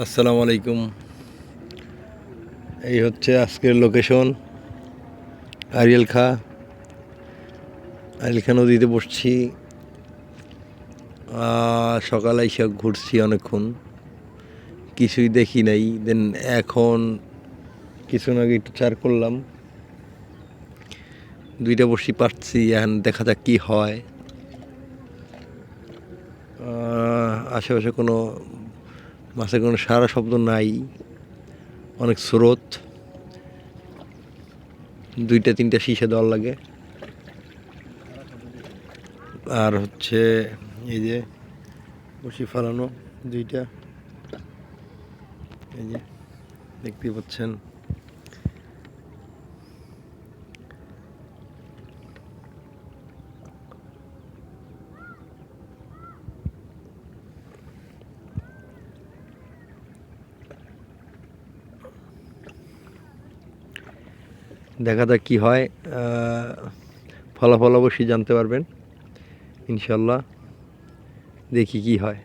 আসসালামু আলাইকুম। এই হচ্ছে আজকের লোকেশন আরিয়াল খা নদীতে বসছি। সকালে এসে ঘুরছি অনেকক্ষণ, কিছুই দেখি নাই। দেন এখন কিছুক্ষণ আগে একটু চার করলাম, দুইটা বসি পাচ্ছি। এখন দেখা যাক কি হয়। আশেপাশে কোনো মাছের কোনো সারা শব্দ নাই, অনেক স্রোত। দুইটা তিনটা শিশা দেওয়ার লাগে। আর হচ্ছে এই যে বসি ফালানো দুইটা, এই যে দেখতে পাচ্ছেন। দেখা যাক কি হয়। ফলাফল অবশ্যই জানতে পারবেন ইনশাল্লাহ। দেখি কি হয়।